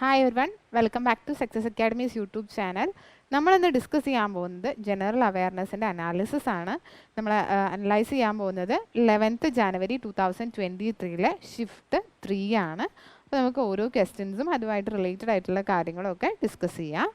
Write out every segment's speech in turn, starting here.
Hi everyone, welcome back to success academy's YouTube channel. നമ്മളിന്ന് discuss ചെയ്യാൻ പോകുന്നത് general അവയർനെസ്സിൻ്റെ analysis ആണ്. നമ്മൾ അനലൈസ് ചെയ്യാൻ പോകുന്നത് 11th January 2023 ഷിഫ്റ്റ് 3 ആണ്. അപ്പോൾ നമുക്ക് ഓരോ ക്വസ്റ്റ്യൻസും അതുമായിട്ട് റിലേറ്റഡ് ആയിട്ടുള്ള കാര്യങ്ങളൊക്കെ ഡിസ്കസ് ചെയ്യാം.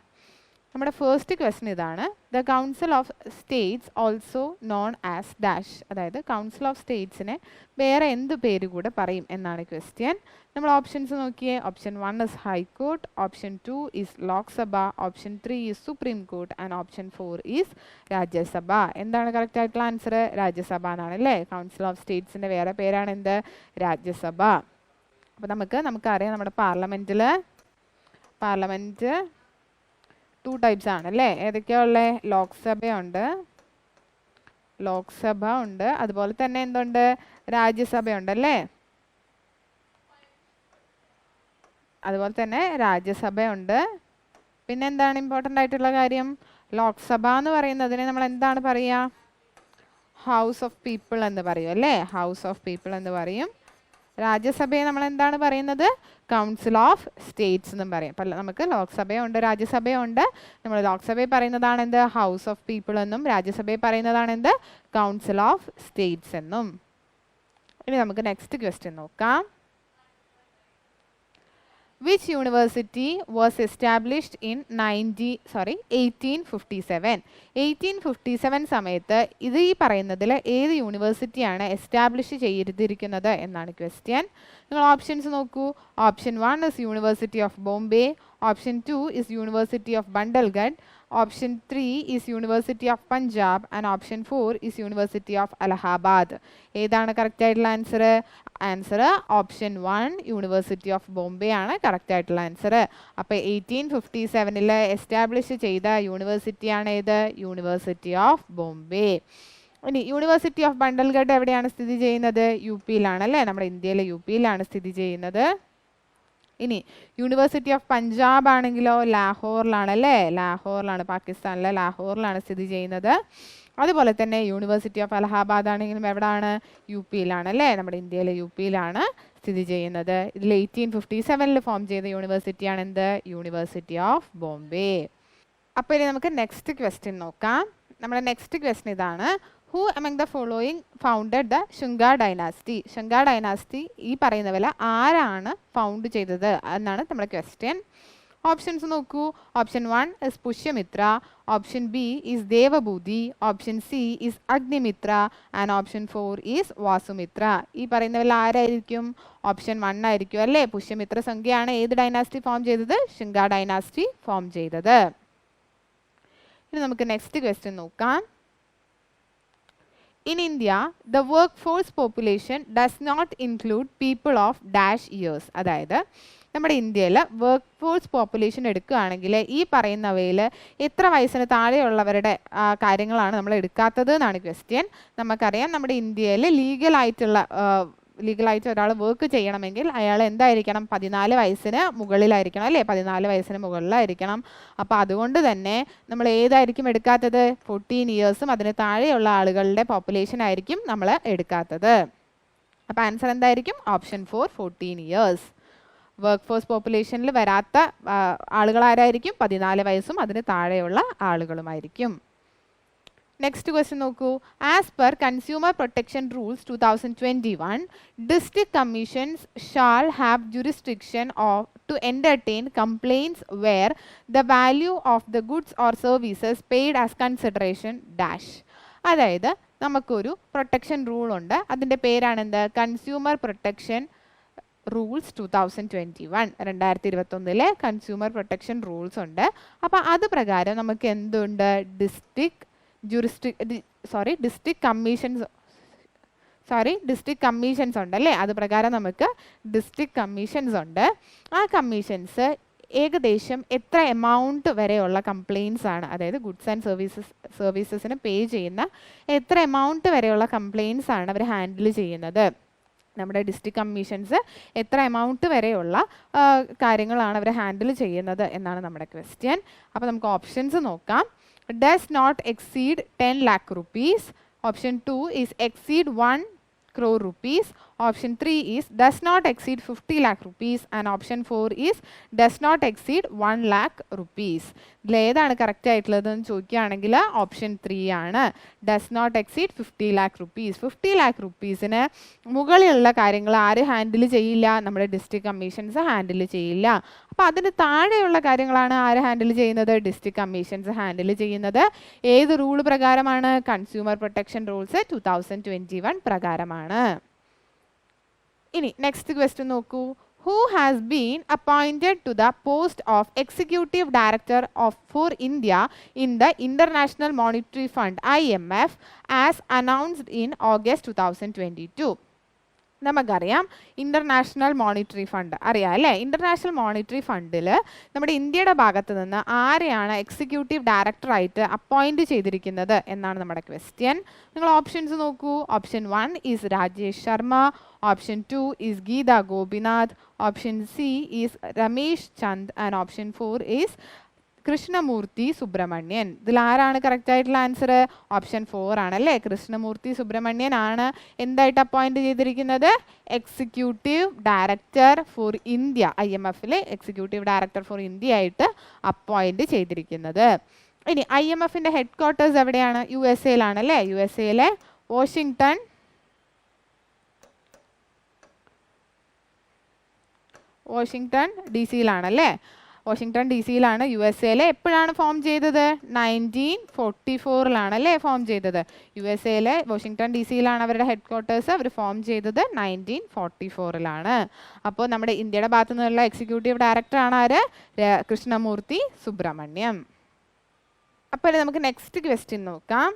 നമ്മുടെ ഫസ്റ്റ് ക്വസ്റ്റ്യൻ ഇതാണ്. The council of States also known as dash, അതായത് കൗൺസിൽ ഓഫ് സ്റ്റേറ്റ്സിനെ വേറെ എന്ത് പേര് കൂടെ പറയും എന്നാണ് ക്വസ്റ്റ്യൻ. നമ്മൾ ഓപ്ഷൻസ് നോക്കിയേ. Option 1 is high court, option 2 is Lok Sabha, option 3 is supreme court and option 4 is Rajya Sabha. എന്താണ് കറക്റ്റ് ആയിട്ടുള്ള ആൻസർ? രാജ്യസഭ എന്നാണ് അല്ലേ. കൗൺസിൽ ഓഫ് സ്റ്റേറ്റ്സിൻ്റെ വേറെ പേരാണ് എന്ത്? രാജ്യസഭ. അപ്പോൾ നമുക്കറിയാം നമ്മുടെ പാർലമെൻറ്റ് 2 ടൈപ്സ് ആണ് അല്ലേ. ഏതൊക്കെയാ ഉള്ളത്? ലോക്സഭ ഉണ്ട്, അതുപോലെ തന്നെ എന്തുണ്ട്? രാജ്യസഭയുണ്ട് അല്ലേ. അതുപോലെ തന്നെ രാജ്യസഭയുണ്ട്. പിന്നെ എന്താണ് ഇമ്പോർട്ടൻ്റ് ആയിട്ടുള്ള കാര്യം? ലോക്സഭ എന്ന് പറയുന്നതിനെ നമ്മൾ എന്താണ് പറയുക? ഹൗസ് ഓഫ് പീപ്പിൾ എന്ന് പറയും അല്ലേ. ഹൗസ് ഓഫ് പീപ്പിൾ എന്ന് പറയും. രാജ്യസഭയെ നമ്മൾ എന്താണ് പറയുന്നത്? കൗൺസിൽ ഓഫ് സ്റ്റേറ്റ്സ് എന്നും പറയും. അപ്പം നമുക്ക് ലോക്സഭയുണ്ട്, രാജ്യസഭയുണ്ട്. നമ്മൾ ലോക്സഭയെ പറയുന്നതാണ് എന്ത്? ഹൗസ് ഓഫ് പീപ്പിൾ എന്നും രാജ്യസഭയെ പറയുന്നതാണ് എന്ത്? കൗൺസിൽ ഓഫ് സ്റ്റേറ്റ്സ് എന്നും. ഇനി നമുക്ക് നെക്സ്റ്റ് ക്വസ്റ്റ്യൻ നോക്കാം. Which university was established in 1857? 1857 സമയത്ത് ഇത് ഈ പറയുന്നതിൽ ഏത് യൂണിവേഴ്സിറ്റിയാണ് എസ്റ്റാബ്ലിഷ് ചെയ്തിരിക്കുന്നത് എന്നാണ് ക്വസ്റ്റ്യൻ. നിങ്ങൾ ഓപ്ഷൻസ് നോക്കൂ. Option 1 is university of Bombay, option 2 is university of Bundelkhand, option 3 is university of Punjab and option 4 is university of Allahabad. ഏതാണ് കറക്റ്റ് ആയിട്ടുള്ള answer? Option 1 university of Bombay ആണ് കറക്റ്റ് ആയിട്ടുള്ള ആൻസർ. അപ്പോൾ 1857 എസ്റ്റാബ്ലിഷ് ചെയ്ത യൂണിവേഴ്സിറ്റിയാണ് ഏത്? University of Bombay. ഇനി യൂണിവേഴ്സിറ്റി ഓഫ് ബണ്ടൽഗഡ് എവിടെയാണ് സ്ഥിതി ചെയ്യുന്നത്? യുപിയിലാണ് അല്ലേ. നമ്മുടെ ഇന്ത്യയിലെ യുപിയിലാണ് സ്ഥിതി ചെയ്യുന്നത്. ഇനി യൂണിവേഴ്സിറ്റി ഓഫ് പഞ്ചാബ് ആണെങ്കിലോ ലാഹോറിലാണ് അല്ലേ. ലാഹോറിലാണ്, പാകിസ്ഥാനിലെ ലാഹോറിലാണ് സ്ഥിതി ചെയ്യുന്നത്. അതുപോലെ തന്നെ യൂണിവേഴ്സിറ്റി ഓഫ് അലഹാബാദ് ആണെങ്കിലും എവിടെയാണ്? യുപിയിലാണ് അല്ലേ. നമ്മുടെ ഇന്ത്യയിലെ യുപിയിലാണ് സ്ഥിതി ചെയ്യുന്നത്. ഇതിൽ 1857 ഫോം ചെയ്ത യൂണിവേഴ്സിറ്റിയാണ് എന്ത്? University of Bombay. അപ്പോൾ ഇനി നമുക്ക് നെക്സ്റ്റ് ക്വസ്റ്റ്യൻ നോക്കാം. നമ്മുടെ നെക്സ്റ്റ് ക്വസ്റ്റ്യൻ ഇതാണ്. Who among the following founded the Shunga dynasty? Shunga dynasty ഈ പറയുന്നവരെ ആരാണ് ഫൗണ്ട് ചെയ്തത് എന്നാണ് നമ്മുടെ ക്വസ്റ്റ്യൻ. ഓപ്ഷൻസ് നോക്കൂ. Option 1 is Pushyamitra, option B is Devabhuti, option C is Agnimitra and option 4 is Vasumitra. ഈ പറയുന്നവരിൽ ആരായിരിക്കും? ഓപ്ഷൻ 1 ആയിരിക്കും അല്ലേ. പുഷ്യമിത്ര സംഖ്യയാണ് ഏത് ഡൈനാസ്റ്റി ഫോം ചെയ്തത്? ശുംഗ ഡൈനാസ്റ്റി ഫോം ചെയ്തത്. ഇനി നമുക്ക് നെക്സ്റ്റ് ക്വസ്റ്റ്യൻ നോക്കാം. In India, the workforce population does not include people of dash years. അതായത് നമ്മുടെ ഇന്ത്യയിൽ വർക്ക് ഫോഴ്സ് പോപ്പുലേഷൻ എടുക്കുകയാണെങ്കിൽ ഈ പറയുന്നവയിൽ എത്ര വയസ്സിന് താഴെയുള്ളവരുടെ കാര്യങ്ങളാണ് നമ്മൾ എടുക്കാത്തത് എന്നാണ് ക്വസ്റ്റ്യൻ. നമുക്കറിയാം നമ്മുടെ ഇന്ത്യയിൽ ലീഗലായിട്ട് ഒരാൾ വർക്ക് ചെയ്യണമെങ്കിൽ അയാൾ എന്തായിരിക്കണം? 14 വയസ്സിന് മുകളിലായിരിക്കണം അല്ലേ. 14 വയസ്സിന് മുകളിലായിരിക്കണം. അപ്പോൾ അതുകൊണ്ട് തന്നെ നമ്മൾ ഏതായിരിക്കും എടുക്കാത്തത്? 14 ഇയേഴ്സും അതിന് താഴെയുള്ള ആളുകളുടെ പോപ്പുലേഷൻ ആയിരിക്കും നമ്മൾ എടുക്കാത്തത്. അപ്പോൾ ആൻസർ എന്തായിരിക്കും? Option 4 14 years. വർക്ക് ഫോഴ്സ് പോപ്പുലേഷനിൽ വരാത്ത ആളുകൾ ആരായിരിക്കും? 14 വയസ്സും അതിന് താഴെയുള്ള ആളുകളുമായിരിക്കും. നെക്സ്റ്റ് ക്വസ്റ്റ്യൻ നോക്കൂ. As per consumer protection rules 2021, district commissions shall have jurisdiction to entertain complaints where the value of the goods or services paid as consideration dash. അതായത് നമുക്കൊരു protection rule ഉണ്ട്. അതിൻ്റെ പേരാണ് എന്ത്? Consumer protection rules 2021. 2021 consumer protection rules ഉണ്ട്. അപ്പോൾ അത് പ്രകാരം നമുക്ക് എന്തുണ്ട്? ഡിസ്ട്രിക്ട് കമ്മീഷൻസ് ഉണ്ട് അല്ലേ. അത് പ്രകാരം നമുക്ക് ഡിസ്ട്രിക്ട് കമ്മീഷൻസ് ഉണ്ട്. ആ കമ്മീഷൻസ് ഏകദേശം എത്ര എമൗണ്ട് വരെയുള്ള കംപ്ലയിൻസ് ആണ്, അതായത് ഗുഡ്സ് ആൻഡ് സർവീസസിന് പേ ചെയ്യുന്ന എത്ര എമൗണ്ട് വരെയുള്ള കംപ്ലയിൻസ് ആണ് അവർ ഹാൻഡിൽ ചെയ്യുന്നത്? നമ്മുടെ ഡിസ്ട്രിക്ട് കമ്മീഷൻസ് എത്ര എമൗണ്ട് വരെയുള്ള കാര്യങ്ങളാണ് അവർ ഹാൻഡിൽ ചെയ്യുന്നത് എന്നാണ് നമ്മുടെ ക്വസ്റ്റ്യൻ. അപ്പോൾ നമുക്ക് ഓപ്ഷൻസ് നോക്കാം. Does not exceed 10 lakh rupees. Option 2 is exceed 1 crore rupees. Option 3 is does not exceed 50 lakh rupees and option 4 is does not exceed 1 lakh rupees. ഇതിൽ ഏതാണ് കറക്റ്റ് ആയിട്ടുള്ളതെന്ന് ചോദിക്കുകയാണെങ്കിൽ ഓപ്ഷൻ 3 ആണ്. Does not exceed 50 lakh rupees. 50 lakh റുപ്പീസിന് മുകളിലുള്ള കാര്യങ്ങൾ ആര് handle ചെയ്യില്ല? നമ്മുടെ ഡിസ്ട്രിക്ട് കമ്മീഷൻസ് ഹാൻഡിൽ ചെയ്യില്ല. അപ്പോൾ അതിന് താഴെയുള്ള കാര്യങ്ങളാണ് ആര് ഹാൻഡിൽ ചെയ്യുന്നത്? ഡിസ്ട്രിക്ട് കമ്മീഷൻസ് ഹാൻഡിൽ ചെയ്യുന്നത്. ഏത് റൂൾ പ്രകാരമാണ്? കൺസ്യൂമർ പ്രൊട്ടക്ഷൻ റൂൾസ് 2021 പ്രകാരമാണ്. ഇനി നെക്സ്റ്റ് ക്വസ്റ്റ്യൻ നോക്കൂ. Who has been appointed to the post of Executive Director for India in the International Monetary Fund (IMF) as announced in August 2022? നമുക്കറിയാം international monetary fund അറിയാം അല്ലേ? International monetary ഫണ്ടിൽ നമ്മുടെ ഇന്ത്യയുടെ ഭാഗത്ത് നിന്ന് ആരെയാണ് എക്സിക്യൂട്ടീവ് ഡയറക്ടറായിട്ട് അപ്പോയിൻറ്റ് ചെയ്തിരിക്കുന്നത് എന്നാണ് നമ്മുടെ ക്വസ്റ്റ്യൻ. നിങ്ങൾ ഓപ്ഷൻസ് നോക്കൂ. Option 1 is Rajesh Sharma, option 2 is Gita Gopinath, option C is Ramesh Chand and option 4 is Krishnamurthy Subramanian. ഇതിൽ ആരാണ് കറക്റ്റ് ആയിട്ടുള്ള ആൻസർ? ഓപ്ഷൻ 4 ആണല്ലേ. കൃഷ്ണമൂർത്തി സുബ്രഹ്മണ്യൻ ആണ് എന്തായിട്ട് അപ്പോയിൻറ്റ് ചെയ്തിരിക്കുന്നത്? Executive director for India, IMFലെ executive director for India ആയിട്ട് അപ്പോയിൻറ്റ് ചെയ്തിരിക്കുന്നത്. ഇനി IMFൻ്റെ ഹെഡ് ക്വാർട്ടേഴ്സ് എവിടെയാണ്? USA-യിലാണല്ലേ. USA-യിലെ വാഷിങ്ടൺ DC-യിലാണല്ലേ. വാഷിങ്ടൺ DC-യിലാണ് USA-യിലെ. എപ്പോഴാണ് ഫോം ചെയ്തത്? 1944-ലാണല്ലേ ഫോം ചെയ്തത്. USA-യിലെ വാഷിങ്ടൺ DC-യിലാണ് അവരുടെ ഹെഡ് ക്വാർട്ടേഴ്സ്. അവർ ഫോം ചെയ്തത് 1944-ലാണ്. അപ്പോൾ നമ്മുടെ ഇന്ത്യയുടെ ഭാഗത്തു നിന്നുള്ള എക്സിക്യൂട്ടീവ് ഡയറക്ടറാണ് ആര്? കൃഷ്ണമൂർത്തി സുബ്രഹ്മണ്യം. അപ്പോൾ നമുക്ക് നെക്സ്റ്റ് ക്വസ്റ്റ്യൻ നോക്കാം.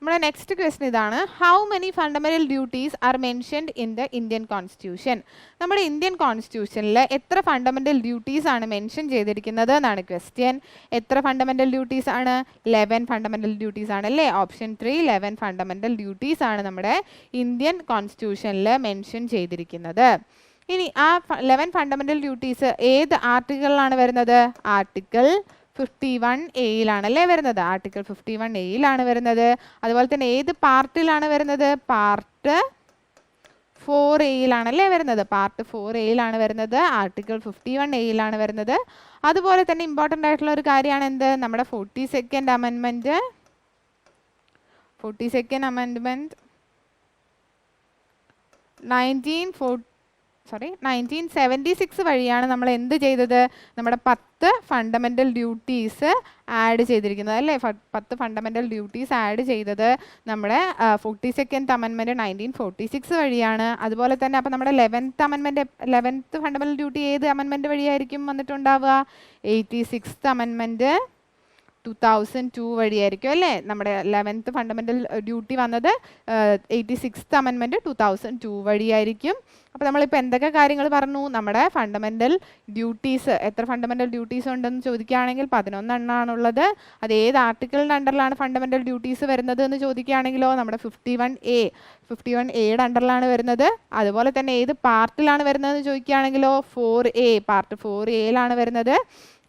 നമ്മുടെ നെക്സ്റ്റ് ക്വസ്റ്റ്യൻ ഇതാണ്. How many fundamental duties R mentioned in the Indian constitution? നമ്മുടെ ഇന്ത്യൻ കോൺസ്റ്റിറ്റ്യൂഷനിൽ എത്ര ഫണ്ടമെൻ്റൽ ഡ്യൂട്ടീസ് ആണ് മെൻഷൻ ചെയ്തിരിക്കുന്നത് എന്നാണ് ക്വസ്റ്റ്യൻ. എത്ര ഫണ്ടമെൻ്റൽ ഡ്യൂട്ടീസ് ആണ്? 11 ഫണ്ടമെൻ്റൽ ഡ്യൂട്ടീസ് ആണല്ലേ. ഓപ്ഷൻ 3 11 ഫണ്ടമെൻ്റൽ ഡ്യൂട്ടീസ് ആണ് നമ്മുടെ ഇന്ത്യൻ കോൺസ്റ്റിറ്റ്യൂഷനിൽ മെൻഷൻ ചെയ്തിരിക്കുന്നത്. ഇനി ആ 11 ഫണ്ടമെൻ്റൽ ഡ്യൂട്ടീസ് ഏത് ആർട്ടിക്കിളിലാണ് വരുന്നത്? ആർട്ടിക്കിൾ 51A-യിലാണല്ലേ വരുന്നത്. ആർട്ടിക്കിൾ 51A-യിലാണ് വരുന്നത്. അതുപോലെ തന്നെ ഏത് പാർട്ടിലാണ് വരുന്നത്? പാർട്ട് 4A-യിലാണല്ലേ വരുന്നത്. പാർട്ട് 4A-യിലാണ് വരുന്നത്. ആർട്ടിക്കിൾ 51A-യിലാണ് വരുന്നത്. അതുപോലെ തന്നെ ഇമ്പോർട്ടൻ്റ് ആയിട്ടുള്ള ഒരു കാര്യമാണ് എന്ത്? നമ്മുടെ 42nd അമെൻമെൻറ്റ് 1976 വഴിയാണ് നമ്മൾ എന്ത് ചെയ്തത്? നമ്മുടെ 10 ഫണ്ടമെൻ്റൽ ഡ്യൂട്ടീസ് ആഡ് ചെയ്തിരിക്കുന്നത് അല്ലേ. 10 ഫണ്ടമെൻ്റൽ ഡ്യൂട്ടീസ് ആഡ് ചെയ്തത് നമ്മുടെ 42nd അമെൻമെൻറ്റ് 1946 വഴിയാണ്. അതുപോലെ തന്നെ അപ്പോൾ നമ്മുടെ 11th ഫണ്ടമെൻ്റൽ ഡ്യൂട്ടി ഏത് അമെൻമെൻറ്റ് വഴിയായിരിക്കും വന്നിട്ടുണ്ടാവുക? 86th അമെൻമെൻറ്റ് 2002 വഴിയായിരിക്കും അല്ലേ. നമ്മുടെ 11th ഫണ്ടമെൻ്റൽ ഡ്യൂട്ടി വന്നത് 86th അമെൻമെൻറ്റ് 2002 വഴിയായിരിക്കും. അപ്പോൾ നമ്മളിപ്പോൾ എന്തൊക്കെ കാര്യങ്ങൾ പറഞ്ഞു? നമ്മുടെ ഫണ്ടമെൻ്റൽ ഡ്യൂട്ടീസ് എത്ര ഫണ്ടമെൻ്റൽ ഡ്യൂട്ടീസ് ഉണ്ടെന്ന് ചോദിക്കുകയാണെങ്കിൽ 11 എണ്ണമാണുള്ളത്. അത് ഏത് ആർട്ടിക്കിളിൻ്റെ അണ്ടറിലാണ് ഫണ്ടമെൻ്റൽ ഡ്യൂട്ടീസ് വരുന്നത് എന്ന് ചോദിക്കുകയാണെങ്കിലോ നമ്മുടെ 51A അണ്ടറിലാണ് വരുന്നത്. അതുപോലെ തന്നെ ഏത് പാർട്ടിലാണ് വരുന്നതെന്ന് ചോദിക്കുകയാണെങ്കിലോ 4A പാർട്ട് 4A-യിലാണ് വരുന്നത്.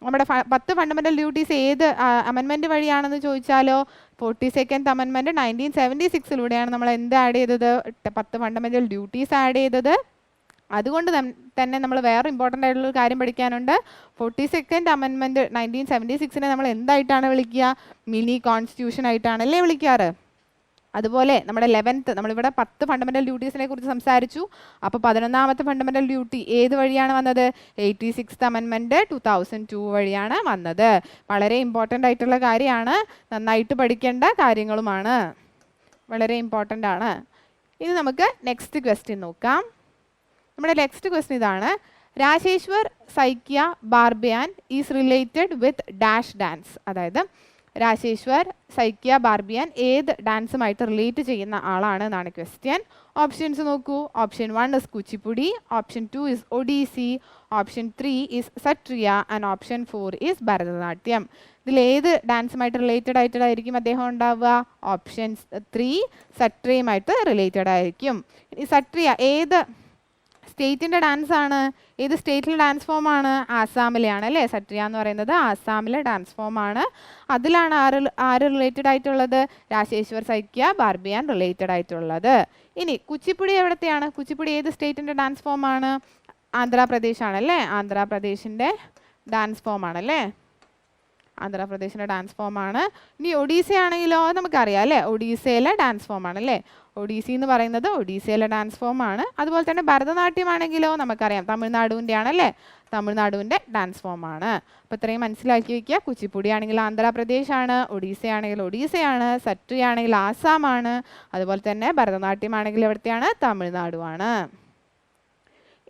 നമ്മുടെ 10 ഫണ്ടമെൻ്റൽ ഡ്യൂട്ടീസ് ഏത് അമെൻമെൻറ്റ് വഴിയാണെന്ന് ചോദിച്ചാലോ 42nd അമെൻമെൻറ്റ് 1976-ലൂടെയാണ് നമ്മൾ എന്ത് ആഡ് ചെയ്തത്? 10 ഫണ്ടമെൻ്റൽ ഡ്യൂട്ടീസ് ആഡ് ചെയ്തത്. അതുകൊണ്ട് തന്നെ നമ്മൾ വേറെ ഇമ്പോർട്ടൻ്റ് ആയിട്ടുള്ളൊരു കാര്യം പഠിക്കാനുണ്ട്. 42nd അമെൻമെൻറ്റ് 1976-നെ നമ്മൾ എന്തായിട്ടാണ് വിളിക്കുക? മിനി കോൺസ്റ്റിറ്റ്യൂഷൻ ആയിട്ടാണല്ലേ വിളിക്കാറ്. അതുപോലെ നമ്മുടെ 11th നമ്മളിവിടെ 10 ഫണ്ടമെൻ്റൽ ഡ്യൂട്ടീസിനെ കുറിച്ച് സംസാരിച്ചു. അപ്പോൾ 11ാമത്തെ ഫണ്ടമെൻ്റൽ ഡ്യൂട്ടി ഏത് വഴിയാണ് വന്നത്? 86th അമെൻമെൻറ്റ് 2002 വഴിയാണ് വന്നത്. വളരെ ഇമ്പോർട്ടൻ്റ് ആയിട്ടുള്ള കാര്യമാണ്. നന്നായിട്ട് പഠിക്കേണ്ട കാര്യങ്ങളുമാണ്. വളരെ ഇമ്പോർട്ടൻ്റ് ആണ്. ഇനി നമുക്ക് നെക്സ്റ്റ് ക്വസ്റ്റ്യൻ നോക്കാം. നമ്മുടെ നെക്സ്റ്റ് ക്വസ്റ്റ്യൻ ഇതാണ്. Rajeshwar Saikia Barbayan is related with dash dance. അതായത് രാജേശ്വർ സൈക്യ ബാർബിയാൻ ഏത് ഡാൻസുമായിട്ട് റിലേറ്റ് ചെയ്യുന്ന ആളാണ് എന്നാണ് ക്വസ്റ്റ്യൻ. ഓപ്ഷൻസ് നോക്കൂ. Option 1 is Kuchipudi, option 2 is Odissi, option 3 is Sattriya and option 4 is Bharatanatyam. ഇതിൽ ഏത് ഡാൻസുമായിട്ട് റിലേറ്റഡ് ആയിട്ടായിരിക്കും അദ്ദേഹം ഉണ്ടാവുക? ഓപ്ഷൻ 3 സട്രിയുമായിട്ട് റിലേറ്റഡ് ആയിരിക്കും. ഈ സട്രിയ ഏത് സ്റ്റേറ്റിൻ്റെ ഡാൻസ് ആണ്. ഏത് സ്റ്റേറ്റിലെ ഡാൻസ് ഫോമാണ്? ആസാമിലെയാണ് അല്ലേ. സട്രിയ എന്ന് പറയുന്നത് ആസാമിലെ ഡാൻസ് ഫോമാണ്. അതിലാണ് ആര് റിലേറ്റഡ് ആയിട്ടുള്ളത്? രാജേശ്വർ സൈക്യ ബാർബിയാൻ റിലേറ്റഡ് ആയിട്ടുള്ളത്. ഇനി കുച്ചിപ്പുടി എവിടത്തെയാണ്? കുച്ചിപ്പുടി ഏത് സ്റ്റേറ്റിൻ്റെ ഡാൻസ് ഫോമാണ്? ആന്ധ്രാപ്രദേശ് ആണല്ലേ. ആന്ധ്രാപ്രദേശിൻ്റെ ഡാൻസ് ഫോമാണല്ലേ. ആന്ധ്രാപ്രദേശിൻ്റെ ഡാൻസ് ഫോമാണ്. ഇനി ഒഡീസ ആണെങ്കിലോ നമുക്കറിയാം അല്ലേ. ഒഡീസയിലെ ഡാൻസ് ഫോമാണ് അല്ലേ. ഒഡീസി എന്ന് പറയുന്നത് ഒഡീസയിലെ ഡാൻസ് ഫോമാണ്. അതുപോലെ തന്നെ ഭരതനാട്യം ആണെങ്കിലോ നമുക്കറിയാം തമിഴ്നാടുവിൻ്റെ ആണല്ലേ. തമിഴ്നാടുവിൻ്റെ ഡാൻസ് ഫോമാണ്. അപ്പോൾ ഇത്രയും മനസ്സിലാക്കി വയ്ക്കുക. കുച്ചിപ്പുടി ആണെങ്കിൽ ആന്ധ്രാപ്രദേശ് ആണ്, ഒഡീസ ആണെങ്കിൽ ഒഡീസയാണ്, സട്രി ആണെങ്കിൽ ആസാമാണ്, അതുപോലെ തന്നെ ഭരതനാട്യം ആണെങ്കിൽ എവിടത്തെയാണ്? തമിഴ്നാടുമാണ്.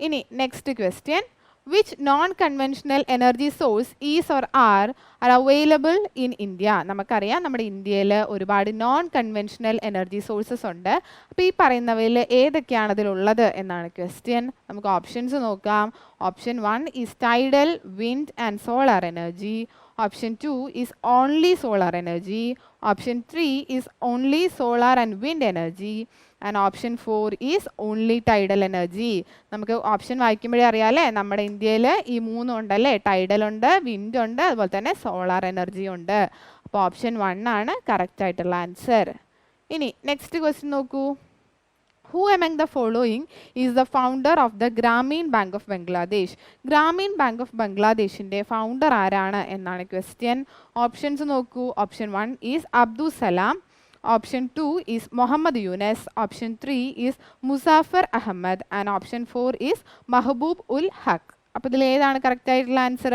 ഇനി next question, which non-conventional energy source is or are available in India? നമുക്കറിയാം നമ്മുടെ ഇന്ത്യയിൽ ഒരുപാട് നോൺ കൺവെൻഷണൽ എനർജി സോഴ്സസ് ഉണ്ട്. അപ്പോൾ ഈ പറയുന്നവയിൽ ഏതൊക്കെയാണ് അതിലുള്ളത് എന്നാണ് ക്വസ്റ്റ്യൻ. നമുക്ക് ഓപ്ഷൻസ് നോക്കാം. Option 1 is tidal, wind and solar energy. Option 2 is only solar energy. Option 3 is only solar and wind energy. And option 4 is only tidal energy. നമുക്ക് ഓപ്ഷൻ വായിക്കുമ്പോഴേ അറിയാമല്ലേ നമ്മുടെ ഇന്ത്യയിൽ ഈ മൂന്നും ഉണ്ടല്ലേ. ടൈഡൽ ഉണ്ട്, വിൻഡ് ഉണ്ട്, അതുപോലെ തന്നെ സോളാർ എനർജി ഉണ്ട്. അപ്പോൾ ഓപ്ഷൻ 1 ആണ് കറക്റ്റ് ആയിട്ടുള്ള ആൻസർ. ഇനി നെക്സ്റ്റ് ക്വസ്റ്റ്യൻ നോക്കൂ. Who among the following is the founder of the Grameen Bank of Bangladesh? Grameen Bank of Bangladeshന്റെ ഫൗണ്ടർ ആരാണ് എന്നാണ് ക്വസ്റ്റ്യൻ. ഓപ്ഷൻസ് നോക്കൂ. Option 1 is Abdul Salam. Option 2 is Muhammad Yunus. Option 3 is Muzaffar Ahmad. And option 4 is Mahbub ul Haq. അപ്പോൾ ഇതിൽ ഏതാണ് correct ആയിട്ടുള്ള answer?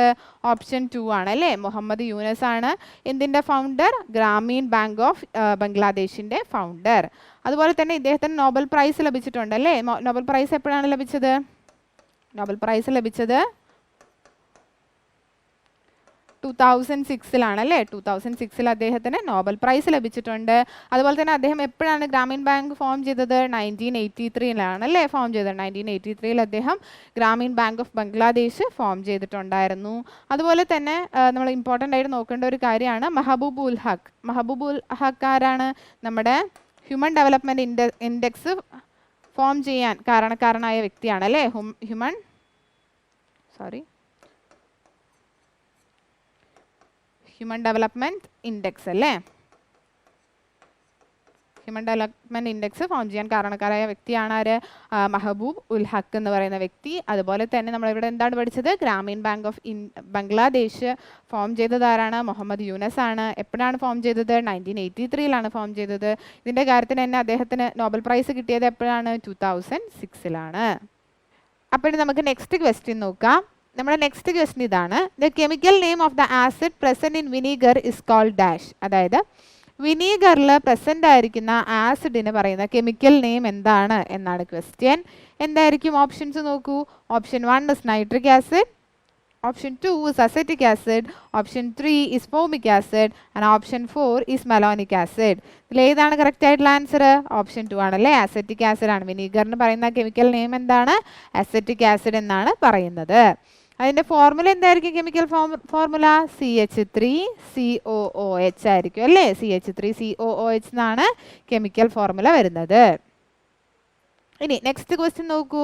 Option 2 ആണ് അല്ലേ. മുഹമ്മദ് യൂനസ് ആണ് എന്തിൻ്റെ ഫൗണ്ടർ? ഗ്രാമീൺ ബാങ്ക് ഓഫ് ബംഗ്ലാദേശിൻ്റെ ഫൗണ്ടർ. അതുപോലെ തന്നെ ഇദ്ദേഹത്തിന് നോബൽ പ്രൈസ് ലഭിച്ചിട്ടുണ്ട് അല്ലേ. നോബൽ പ്രൈസ് എപ്പോഴാണ് ലഭിച്ചത്? നോബൽ പ്രൈസ് ലഭിച്ചത് 2006 അല്ലേ. 2006 അദ്ദേഹത്തിന് നോബൽ പ്രൈസ് ലഭിച്ചിട്ടുണ്ട്. അതുപോലെ തന്നെ അദ്ദേഹം എപ്പോഴാണ് ഗ്രാമീൺ ബാങ്ക് ഫോം ചെയ്തത്? 1983 അല്ലേ ഫോം ചെയ്തത്. 1983 അദ്ദേഹം Grameen bank of Bangladesh form ചെയ്തിട്ടുണ്ടായിരുന്നു. അതുപോലെ തന്നെ നമ്മൾ ഇമ്പോർട്ടൻ്റ് ആയിട്ട് നോക്കേണ്ട ഒരു കാര്യമാണ് മെഹബൂബ് ഉൽ ഹക്ക്. മെഹബൂബ് ഉൽ ഹക്ക് ആരാണ്? നമ്മുടെ ഹ്യൂമൻ ഡെവലപ്മെൻറ്റ് ഇൻഡെക്സ് ഫോം ചെയ്യാൻ കാരണക്കാരനായ വ്യക്തിയാണ് അല്ലേ. ഹ്യൂമൻ ഡെവലപ്മെൻറ്റ് ഇൻഡെക്സ് അല്ലേ. ഹ്യൂമൻ ഡെവലപ്മെൻറ്റ് ഇൻഡെക്സ് ഫോം ചെയ്യാൻ കാരണക്കാരായ വ്യക്തിയാണ് ആര്? മെഹബൂബ് ഉൽ ഹക്ക് എന്ന് പറയുന്ന വ്യക്തി. അതുപോലെ തന്നെ നമ്മളിവിടെ എന്താണ് പഠിച്ചത്? Grameen bank of Bangladesh form ചെയ്തത് ആരാണ്? മുഹമ്മദ് യൂനസ് ആണ്. എപ്പോഴാണ് ഫോം ചെയ്തത്? 1983 ഫോം ചെയ്തത്. ഇതിൻ്റെ കാര്യത്തിന് തന്നെ അദ്ദേഹത്തിന് നോബൽ പ്രൈസ് കിട്ടിയത് എപ്പോഴാണ്? 2006. അപ്പോൾ നമുക്ക് നെക്സ്റ്റ് ക്വസ്റ്റ്യൻ നോക്കാം. നമ്മുടെ നെക്സ്റ്റ് ക്വസ്റ്റ്യൻ ഇതാണ്. The chemical name of the acid present in vinegar is called dash. അതായത് വിനീഗറിൽ പ്രസൻ്റ് ആയിരിക്കുന്ന ആസിഡിന് പറയുന്ന കെമിക്കൽ നെയിം എന്താണ് എന്നാണ് ക്വസ്റ്റ്യൻ. എന്തായിരിക്കും ഓപ്ഷൻസ് നോക്കൂ. Option 1 is nitric acid. Option 2 is acetic acid. Option 3 is formic acid. And option 4 is malonic acid. ഇതിൽ ഏതാണ് കറക്റ്റ് ആയിട്ടുള്ള ആൻസർ? ഓപ്ഷൻ 2 ആണല്ലേ. അസെറ്റിക് ആസിഡ് ആണ്. വിനീഗറിന് പറയുന്ന കെമിക്കൽ നെയിം എന്താണ്? അസെറ്റിക് ആസിഡ് എന്നാണ് പറയുന്നത്. അതിൻ്റെ ഫോർമുല എന്തായിരിക്കും? കെമിക്കൽ ഫോർമുല CH3COOH ആയിരിക്കും അല്ലേ. CH3COOH എന്നാണ് കെമിക്കൽ ഫോർമുല വരുന്നത്. ഇനി നെക്സ്റ്റ് ക്വസ്റ്റ്യൻ നോക്കൂ.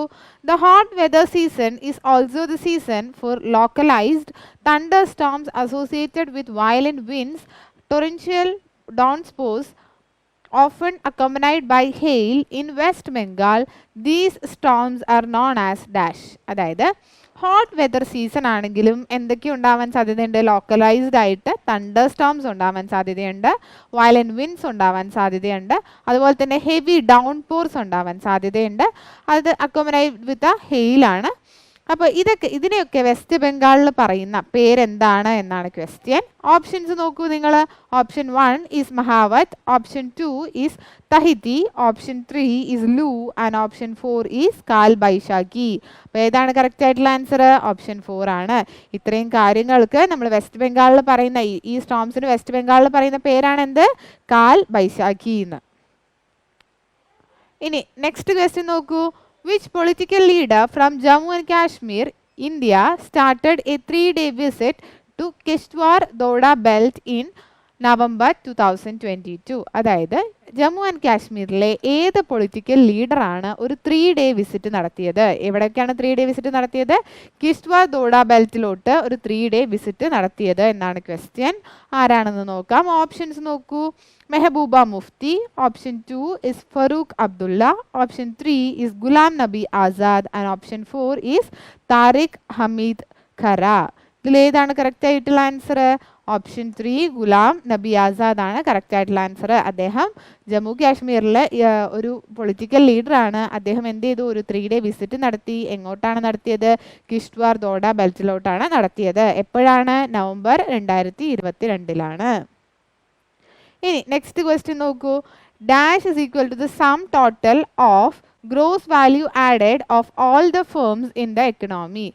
The hot weather season is also the season for localised thunderstorms associated with violent winds, torrential downpours often accompanied by hail in West Bengal. These storms are known as dash. അതായത് hot weather season ആണെങ്കിലും എന്തൊക്കെ ഉണ്ടാവാൻ സാധ്യതയുണ്ട്? Localised ആയിട്ട് thunder storms ഉണ്ടാവാൻ സാധ്യതയുണ്ട്, violent winds ഉണ്ടാവാൻ സാധ്യതയുണ്ട്, അതുപോലെ തന്നെ ഹെവി ഡൗൺപോർസ് ഉണ്ടാവാൻ സാധ്യതയുണ്ട്. അത് അക്കോമഡേറ്റ് വിത്ത് ഹെയിലാണ്. അപ്പോൾ ഇതിനെയൊക്കെ വെസ്റ്റ് ബംഗാളിൽ പറയുന്ന പേരെന്താണ് എന്നാണ് ക്വസ്റ്റ്യൻ. ഓപ്ഷൻസ് നോക്കൂ നിങ്ങൾ. Option 1 is Mahawat. Option 2 is Tahiti. Option 3 is Loo. And option 4 is Kal Baishakhi. അപ്പോൾ ഏതാണ് കറക്റ്റ് ആയിട്ടുള്ള ആൻസർ? ഓപ്ഷൻ 4 ആണ്. ഇത്രയും കാര്യങ്ങൾക്ക് നമ്മൾ വെസ്റ്റ് ബംഗാളിൽ പറയുന്ന ഈ സ്റ്റോംസിന് വെസ്റ്റ് ബംഗാളിൽ പറയുന്ന പേരാണ് എന്ത്? കാൽ ബൈശാഖി എന്ന്. ഇനി നെക്സ്റ്റ് ക്വസ്റ്റ്യൻ നോക്കൂ. Which political leader from Jammu and Kashmir, India, started a 3-day visit to Kishtwar Doda belt in November 2022. അതായത് ജമ്മു ആൻഡ് കാശ്മീരിലെ ഏത് പൊളിറ്റിക്കൽ ലീഡറാണ് ഒരു 3-day വിസിറ്റ് നടത്തിയത്? എവിടേക്കാണ് 3-day വിസിറ്റ് നടത്തിയത്? കിഷ്ത്വാർ ദോഡ ബെൽറ്റിലോട്ട് ഒരു 3-day വിസിറ്റ് നടത്തിയത് എന്നാണ് ക്വസ്റ്റ്യൻ. ആരാണെന്ന് നോക്കാം. ഓപ്ഷൻസ് നോക്കൂ. Mehbooba Mufti. Option 2 is Farooq Abdullah. Option 3 is Ghulam Nabi Azad. And option 4 is Tariq Hameed Karra. ഇതിലേതാണ് കറക്റ്റ് ആയിട്ടുള്ള ആൻസർ? ഓപ്ഷൻ 3 ഗുലാം നബി ആസാദ് ആണ് കറക്റ്റ് ആയിട്ടുള്ള ആൻസർ. അദ്ദേഹം ജമ്മു കാശ്മീരിലെ ഒരു പൊളിറ്റിക്കൽ ലീഡറാണ്. അദ്ദേഹം എന്ത് ചെയ്തു? ഒരു 3-day വിസിറ്റ് നടത്തി. എങ്ങോട്ടാണ് നടത്തിയത്? കിഷ്ത്വാർ ദോഡ ബെൽറ്റിലോട്ടാണ് നടത്തിയത്. എപ്പോഴാണ്? നവംബർ 2022. ഇനി നെക്സ്റ്റ് ക്വസ്റ്റ്യൻ നോക്കൂ. Dash is equal to the sum total of gross value added of all the firms in the economy.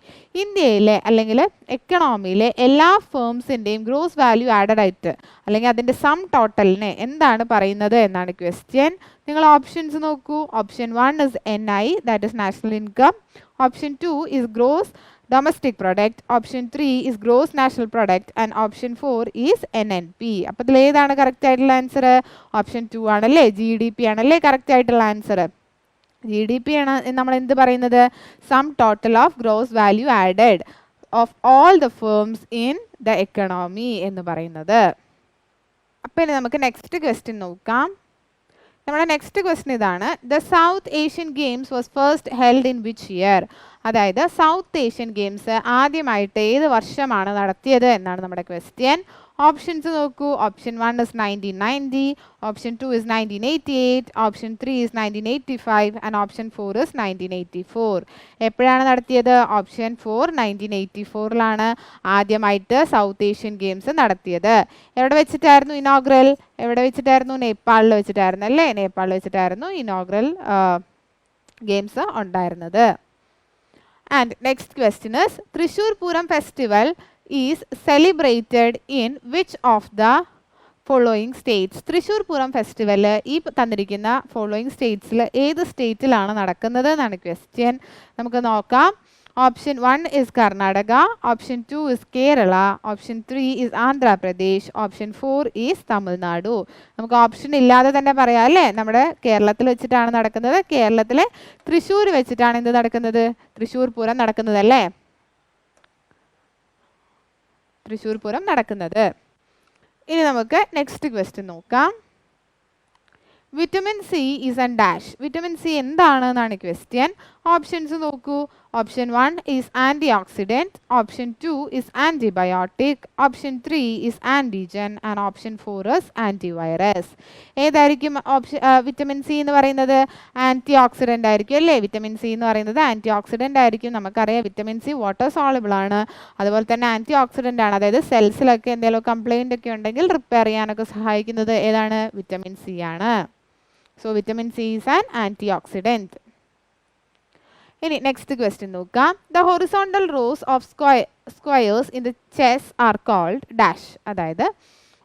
ഇന്ത്യയിലെ അല്ലെങ്കിൽ എക്കണോമിയിലെ എല്ലാ ഫേംസിൻ്റെയും ഗ്രോസ് വാല്യൂ ആഡഡ് ആയിട്ട് അല്ലെങ്കിൽ അതിൻ്റെ സം ടോട്ടലിനെ എന്താണ് പറയുന്നത് എന്നാണ് ക്വസ്റ്റ്യൻ. നിങ്ങൾ ഓപ്ഷൻസ് നോക്കൂ. Option 1 is NI, that is national income. Option 2 is gross domestic product. Option 3 is gross national product. And option 4 is NNP. അപ്പോൾ ഇതിൽ ഏതാണ് കറക്റ്റ് ആയിട്ടുള്ള ആൻസർ? ഓപ്ഷൻ 2 ആണല്ലേ, GDP ആണല്ലേ കറക്റ്റ് ആയിട്ടുള്ള ആൻസർ. GDP ആണ് നമ്മൾ എന്ത് പറയുന്നത്? Some total of gross value added of all the firms in the economy എന്ന് പറയുന്നത്. അപ്പോൾ ഇനി നമുക്ക് നെക്സ്റ്റ് ക്വസ്റ്റ്യൻ നോക്കാം. നമ്മുടെ നെക്സ്റ്റ് ക്വസ്റ്റ്യൻ ഇതാണ്. The south Asian games was first held in which year? അതായത് സൗത്ത് ഏഷ്യൻ ഗെയിംസ് ആദ്യമായിട്ട് ഏത് വർഷമാണ് നടത്തിയത് എന്നാണ് നമ്മുടെ ക്വസ്റ്റ്യൻ. ഓപ്ഷൻസ് നോക്കൂ. Option 1 is 1990. Option 2 is 1988. Option 3 is 1985. And option 4 is 1984. എപ്പോഴാണ് നടത്തിയത്? ഓപ്ഷൻ 4 1984ലാണ് ആദ്യമായിട്ട് സൗത്ത് ഏഷ്യൻ ഗെയിംസ് നടത്തിയത്. എവിടെ വെച്ചിട്ടായിരുന്നു ഇനോഗ്രൽ? എവിടെ വെച്ചിട്ടായിരുന്നു? നേപ്പാളിൽ വെച്ചിട്ടായിരുന്നു അല്ലേ? നേപ്പാളിൽ വെച്ചിട്ടായിരുന്നു ഇനോഗ്രൽ ഗെയിംസ് ഉണ്ടായിരുന്നത്. And next question is Thrissur Pooram festival is celebrated in which of the following states? Thrissur Pooram festival ഈ തന്നിരിക്കുന്ന ഫോളോയിങ് സ്റ്റേറ്റ്സിൽ ഏത് സ്റ്റേറ്റിലാണ് നടക്കുന്നത് എന്നാണ് ക്വസ്റ്റ്യൻ. നമുക്ക് നോക്കാം. Option 1 is Karnataka. Option 2 is Kerala. Option 3 is Andhra Pradesh. Option 4 is Tamil Nadu. നമുക്ക് ഓപ്ഷൻ ഇല്ലാതെ തന്നെ പറയാം അല്ലേ? നമ്മുടെ കേരളത്തിൽ വെച്ചിട്ടാണ് നടക്കുന്നത്. കേരളത്തിലെ തൃശ്ശൂർ വെച്ചിട്ടാണ് എന്ത് നടക്കുന്നത്? തൃശ്ശൂർ പൂരം നടക്കുന്നത് അല്ലേ? തൃശ്ശൂർ പൂരം നടക്കുന്നത്. ഇനി നമുക്ക് നെക്സ്റ്റ് ക്വസ്റ്റ്യൻ നോക്കാം. Vitamin C is an dash. Vitamin C എന്താണ് എന്നാണ് ക്വസ്റ്റ്യൻ. ഓപ്ഷൻസ് നോക്കൂ. Option 1 is anti oxidant. Option 2 is antibiotic. Option 3 is antigen. And option 4 is antivirus. ഏതായിരിക്കും വിറ്റമിൻ സി എന്ന് പറയുന്നത്? ആൻറ്റി ഓക്സിഡൻ്റ് ആയിരിക്കും അല്ലേ? വിറ്റമിൻ സി എന്ന് പറയുന്നത് ആൻറ്റി ഓക്സിഡൻ്റ് ആയിരിക്കും. നമുക്കറിയാം വിറ്റമിൻ സി വാട്ടർ സോളബിൾ ആണ്. അതുപോലെ തന്നെ ആൻറ്റി ഓക്സിഡൻ്റ് ആണ്. അതായത് സെൽസിലൊക്കെ എന്തെങ്കിലും കംപ്ലൈൻ്റ് ഒക്കെ ഉണ്ടെങ്കിൽ റിപ്പയർ ചെയ്യാനൊക്കെ സഹായിക്കുന്നത് ഏതാണ്? വിറ്റമിൻ സി ആണ്. So vitamin C is an antioxidant. ഇനി നെക്സ്റ്റ് ക്വസ്റ്റ്യൻ നോക്കാം. The horizontal rows of squares in the chess are called dash. അതായത്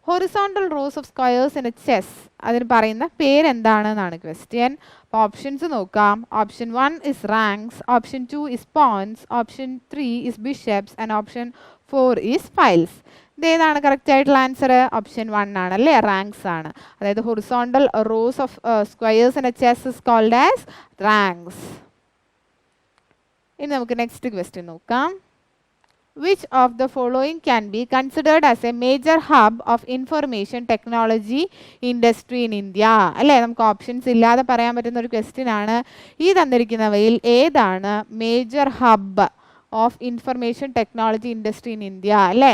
horizontal rows of squares in a chess അതിന് പറയുന്ന പേരെന്താണെന്നാണ് ക്വസ്റ്റ്യൻ. അപ്പോൾ ഓപ്ഷൻസ് നോക്കാം. Option 1 is ranks. Option 2 is pawns. Option 3 is bishops. And option 4 is files. ഇതേതാണ് correct ആയിട്ടുള്ള answer? Option 1 ആണല്ലേ, ranks ആണ്. അതായത് horizontal rows of squares in a chess is called as ranks. ഇനി നമുക്ക് നെക്സ്റ്റ് ക്വസ്റ്റ്യൻ നോക്കാം. Which of the following can be considered as a major hub of information technology industry in India? അല്ലേ, നമുക്ക് options ഇല്ലാതെ പറയാൻ പറ്റുന്ന ഒരു question ആണ്. ഈ തന്നിരിക്കുന്നവയിൽ ഏതാണ് major hub of information technology industry in India? അല്ലേ,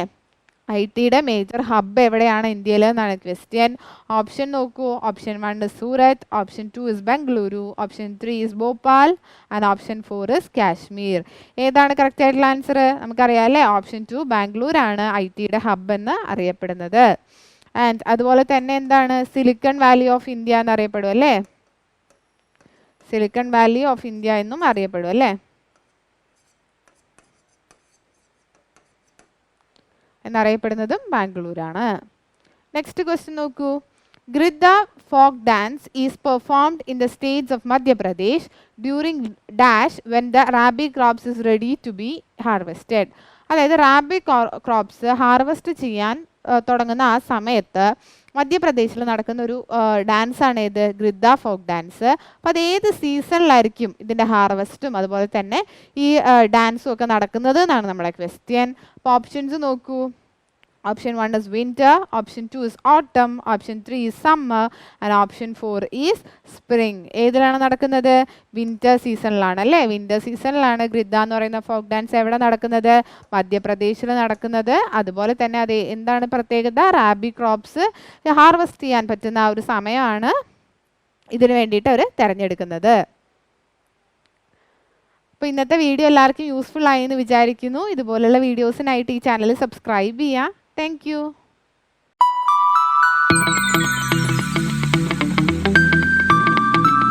IT-യുടെ മേജർ ഹബ്ബ് എവിടെയാണ് ഇന്ത്യയിൽ എന്നാണ് ക്വസ്റ്റ്യൻ. ഓപ്ഷൻ നോക്കൂ. Option 1 is Surat. Option 2 is Bengaluru. Option 3 is Bhopal. And option 4 is Kashmir. ഏതാണ് കറക്റ്റ് ആയിട്ടുള്ള ആൻസർ? നമുക്കറിയാം അല്ലേ, ഓപ്ഷൻ 2 ബാംഗ്ലൂർ ആണ് IT-യുടെ ഹബ്ബ് എന്ന് അറിയപ്പെടുന്നത്. ആൻഡ് അതുപോലെ തന്നെ എന്താണ് സിലിക്കൺ വാലി ഓഫ് ഇന്ത്യ എന്നറിയപ്പെടും അല്ലേ? സിലിക്കൺ വാലി ഓഫ് ഇന്ത്യ എന്നും അറിയപ്പെടും അല്ലേ? എന്നറിയപ്പെടുന്നതും ബാംഗ്ലൂരാണ്. നെക്സ്റ്റ് ക്വസ്റ്റ്യൻ നോക്കൂ. Giddha folk dance is performed in the states of Madhya Pradesh during dash when the rabi crops is ready to be harvested. അതായത് റാബി ക്രോപ്സ് ഹാർവെസ്റ്റ് ചെയ്യാൻ തുടങ്ങുന്ന ആ സമയത്ത് മധ്യപ്രദേശിൽ നടക്കുന്ന ഒരു ഡാൻസാണ് ഏത് ഗിദ്ദ ഫോക്ക് ഡാൻസ്. അപ്പോൾ അത് ഏത് സീസണിലായിരിക്കും ഇതിൻ്റെ ഹാർവെസ്റ്റും അതുപോലെ തന്നെ ഈ ഡാൻസും ഒക്കെ നടക്കുന്നത് എന്നാണ് നമ്മളെ ക്വസ്റ്റ്യൻ. അപ്പോൾ ഓപ്ഷൻസ് നോക്കൂ. Option 1 is winter, option 2 is autumn, option 3 is summer and option 4 is spring. ഏതിലാണ് നടക്കുന്നത്? വിൻ്റർ സീസണിലാണ് അല്ലേ? വിൻ്റർ സീസണിലാണ് ഗിദ്ദ എന്ന് പറയുന്ന ഫോക്ക് ഡാൻസ് എവിടെ നടക്കുന്നത്? മധ്യപ്രദേശിൽ നടക്കുന്നത്. അതുപോലെ തന്നെ അത് എന്താണ് പ്രത്യേകത? റാബി ക്രോപ്സ് ഹാർവെസ്റ്റ് ചെയ്യാൻ പറ്റുന്ന ആ ഒരു സമയമാണ് ഇതിനു വേണ്ടിയിട്ട് അവർ തിരഞ്ഞെടുക്കുന്നത്. അപ്പോൾ ഇന്നത്തെ വീഡിയോ എല്ലാവർക്കും യൂസ്ഫുൾ ആയി എന്ന് വിചാരിക്കുന്നു. ഇതുപോലുള്ള വീഡിയോസിനായിട്ട് ഈ ചാനൽ സബ്സ്ക്രൈബ് ചെയ്യുക. Thank you.